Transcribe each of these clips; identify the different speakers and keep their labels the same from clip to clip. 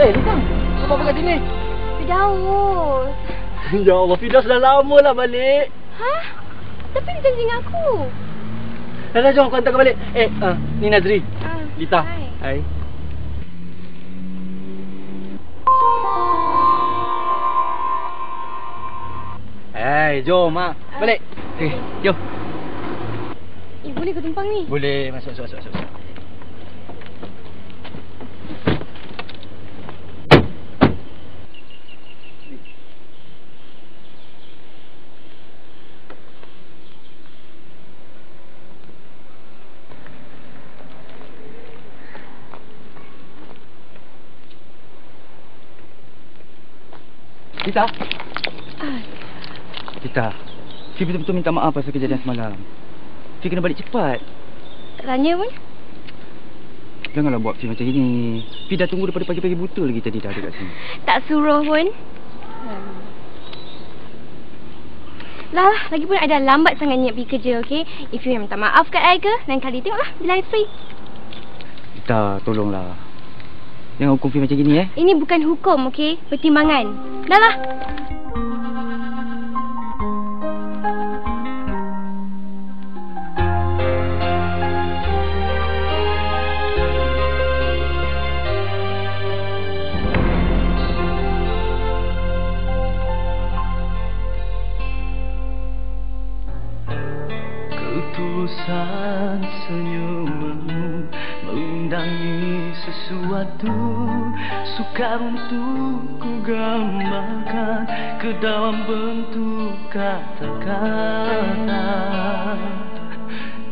Speaker 1: Lita, apa kat sini?
Speaker 2: Firdaus.
Speaker 1: Ya Allah, Firdaus dah lama lah balik.
Speaker 2: Hah? Tapi dia janji dengan aku.
Speaker 1: Dah, jom aku hantar kau balik. Ni Nazri. Lita.
Speaker 2: Hai.
Speaker 1: Hai, jom mak. Balik. Okey, jom.
Speaker 2: Boleh ke tumpang ni?
Speaker 1: Boleh, masuk. Lita. Lita, Fi betul-betul minta maaf pasal kejadian semalam. Fi kena balik cepat.
Speaker 2: Tak tanya pun.
Speaker 1: Janganlah buat Fi macam ini. Fi dah tunggu daripada pagi-pagi buta lagi tadi dah dekat sini.
Speaker 2: Tak suruh pun. Lah, lagi pun I dah lambat sangat niat pergi kerja, okey? If you minta maaf kat I ke, lain kali tengoklah bila I free.
Speaker 1: Lita, tolonglah. Jangan hukum Fi macam gini
Speaker 2: Ini bukan hukum, okey? Pertimbangan. Dah lah.
Speaker 3: Ketulusan senyummu mengundangi sesuatu, sukar untuk ku gambarkan ke dalam bentuk kata-kata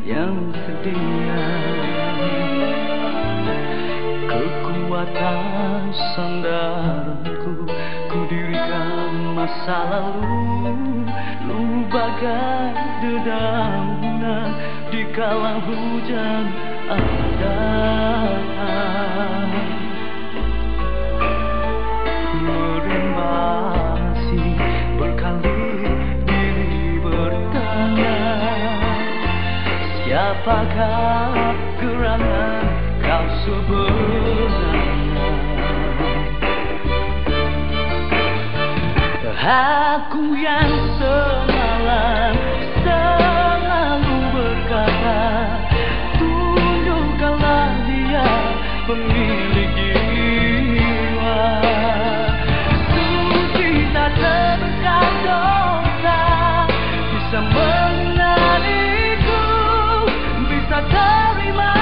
Speaker 3: yang sedia. Kekuatan sandaranku ku dirikan masa lalu, lu bagai dedaunan di kala hujan ada. Merembasi berkali diri bertanya, siapakah gerangan kau sebenarnya? Aku yang semalam selalu berkata, tunjukkanlah dia pemilik jiwa. Suci tak terbekas dosa, bisa mengenaliku, bisa terima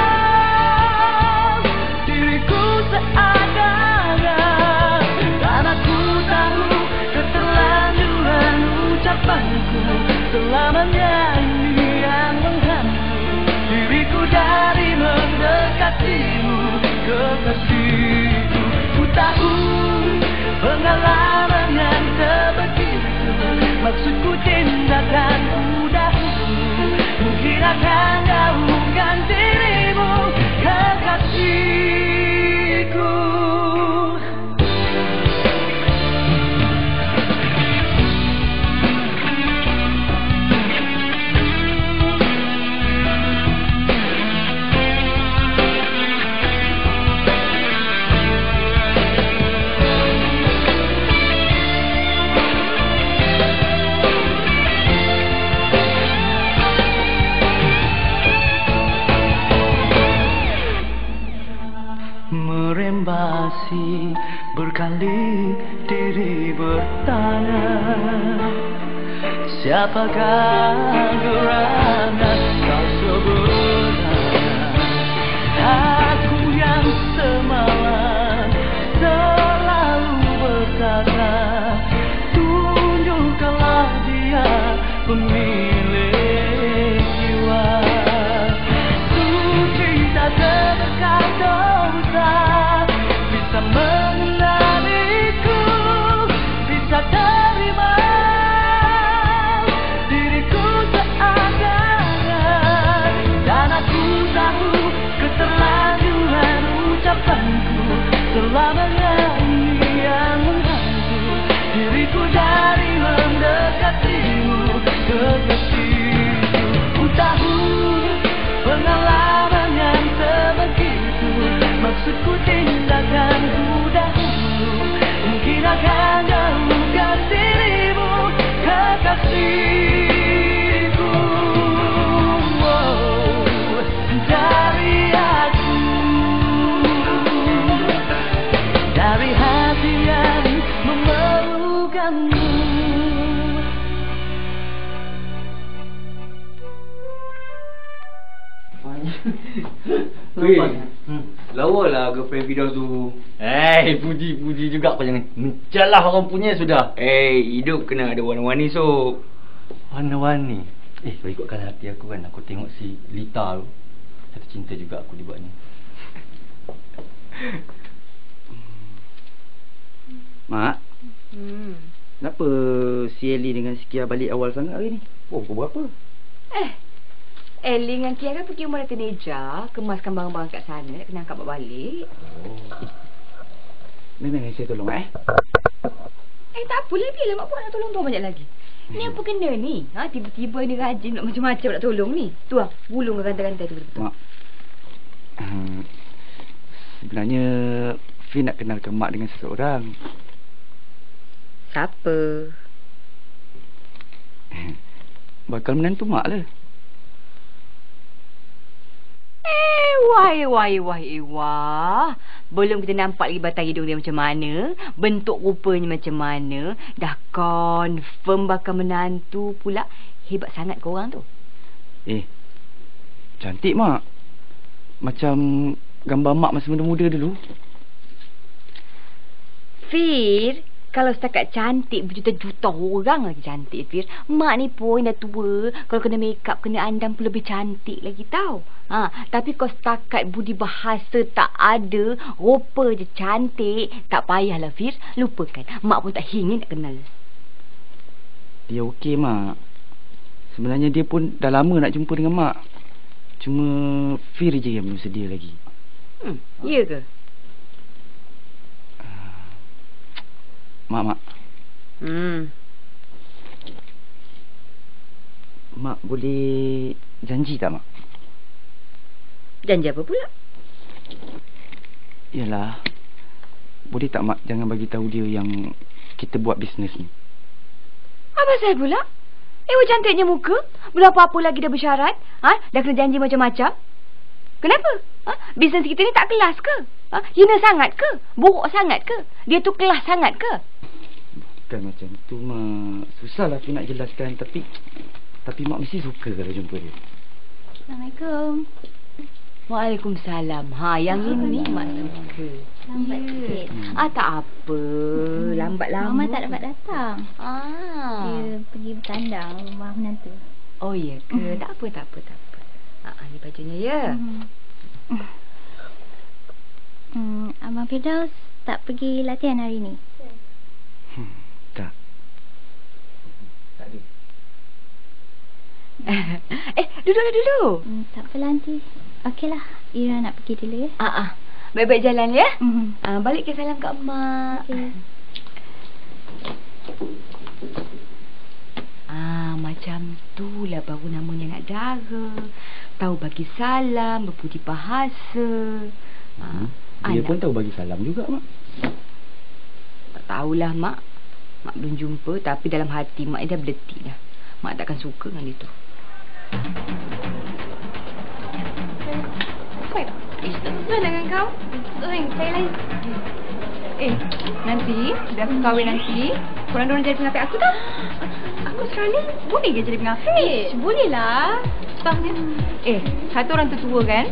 Speaker 3: diriku seadanya. Dan aku tahu keterlanjuran ucapanku selamanya ini yang mengganggu diriku dari mendekatimu, kekasihku. Ku tahu pengalaman yang sebegitu, maksudku tindakan dahulu mungkin akan jauhkan dirimu, kekasihku. Merembasi berkali diri bertanya, siapakah gerangan kau sebenarnya? Aku yang semalam selalu berkata, tunjukkanlah dia pemilik jiwa. Suci tak terbekas dosa, bisa mengenaliku, bisa terima diriku seadanya.
Speaker 1: Weh, lawa lah girlfriend Firdaus tu.
Speaker 4: Puji juga kau, jangan mencalah orang punya sudah.
Speaker 1: Hidup kena ada warna-warni sob.
Speaker 4: Warna-warni. Kalau ikutkan hati aku kan, aku tengok si Lita tu, jatuh cinta juga aku dibuat ni.
Speaker 1: Mak, kenapa si Ellie dengan si Kia balik awal sangat hari ni? Pukul berapa?
Speaker 5: Ellie dengan Kia kan pergi rumah Dato' Neja, kemaskan barang-barang kat sana, nak kena angkat bawa balik.
Speaker 1: Memang saya tolong
Speaker 5: Tak apalah, biarlah mak pun nak tolong tuan banyak lagi. Ni apa kena ni? Tiba-tiba ni rajin nak macam-macam nak tolong ni. Tu lah, gulung rantai-rantai tu betul.
Speaker 1: Mak, sebenarnya Fi nak kenalkan Mak dengan seseorang.
Speaker 5: Siapa?
Speaker 1: Bakal menantu Mak lah.
Speaker 5: Wah. Belum kita nampak lagi batang hidung dia macam mana, bentuk rupanya macam mana, dah confirm bakal menantu pula. Hebat sangat korang tu.
Speaker 1: Cantik Mak. Macam gambar Mak masa muda-muda dulu.
Speaker 5: Fir, kalau setakat cantik berjuta-juta orang lagi cantik, Fir. Mak ni pun dah tua, kalau kena make up, kena andam pun lebih cantik lagi tau. Tapi kalau setakat budi bahasa tak ada, rupa je cantik, tak payahlah Fir, lupakan. Mak pun tak ingin nak kenal.
Speaker 1: Dia okey Mak. Sebenarnya dia pun dah lama nak jumpa dengan Mak. Cuma Fir je yang belum sedia lagi.
Speaker 5: Ya ke?
Speaker 1: Mak. Mak boleh janji tak Mak?
Speaker 5: Janji apa pula?
Speaker 1: Yalah, boleh tak Mak jangan bagi tahu dia yang kita buat bisnes ni?
Speaker 5: Apa saya pula? Cantiknya muka. Belum apa-apa lagi dah bersyarat. Dah kena janji macam-macam. Kenapa? Bisnes kita ni tak kelas ke? Hina sangat ke? Buruk sangat ke? Dia tu kelas sangat ke?
Speaker 1: Bukan macam tu Mak. Susahlah aku nak jelaskan. Tapi Mak mesti suka kalau jumpa dia.
Speaker 2: Assalamualaikum.
Speaker 5: Waalaikumsalam. Yang ini Mak suka.
Speaker 2: Lambat sikit.
Speaker 5: Tak apa. Lambat lama.
Speaker 2: Mama tak dapat datang. Dia pergi bertandang rumah menantu.
Speaker 5: Oh ya ke? Tak apa. Ni bajunya ya.
Speaker 2: Abang Firdaus tak pergi latihan hari ni?
Speaker 1: Tak. Tak ada.
Speaker 5: Duduk.
Speaker 2: Tak apalah nanti. Okeylah, Ira nak pergi dulu ya.
Speaker 5: Baik-baik jalan ya. Balik ke salam kat mak.
Speaker 2: Okey.
Speaker 5: Macam tu lah baru namanya nak dara. Tahu bagi salam, berbudi bahasa.
Speaker 1: Dia pun tahu bagi salam juga Mak.
Speaker 5: Tak tahulah Mak. Mak belum jumpa, tapi dalam hati Mak dah berdetik dah. Mak takkan suka dengan dia tu.
Speaker 2: Tak sesuai dengan kau. Saya lain.
Speaker 5: Nanti dah aku kahwin nanti, korang dorang jadi pengapit aku tau. Aku sekarang ni boleh ke jadi pengapit?
Speaker 2: Boleh lah.
Speaker 5: Tahnya. Satu orang tertua kan,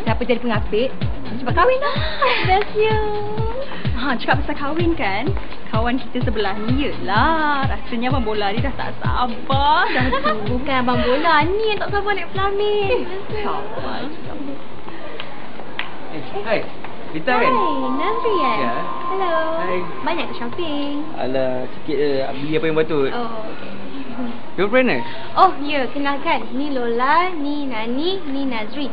Speaker 5: siapa jadi pengapit, cepat kahwin dah.
Speaker 2: Best you.
Speaker 6: Cakap pasal kahwin kan, kawan kita sebelah ni yelah. Rasanya abang bola ni dah tak sabar dah tu.
Speaker 2: Bukan abang bola ni yang tak sabar naik Flamin.
Speaker 6: Sabar.
Speaker 1: Hai, Lita kan?
Speaker 2: Hai, Nazri kan?
Speaker 1: Ya.
Speaker 2: Hello.
Speaker 1: Hai.
Speaker 2: Banyak ke shopping?
Speaker 1: Alah, sikit je. Beli apa yang patut.
Speaker 2: Oh, okay.
Speaker 1: Girlfriend eh?
Speaker 2: Oh, ya, kenalkan. Ni Lola, ni Nani, ni Nazri.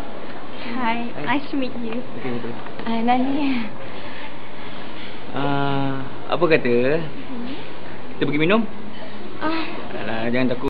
Speaker 6: Hi, nice to meet you.
Speaker 1: Betul.
Speaker 5: Nani.
Speaker 1: Apa kata? Kita pergi minum? Alah, jangan takut.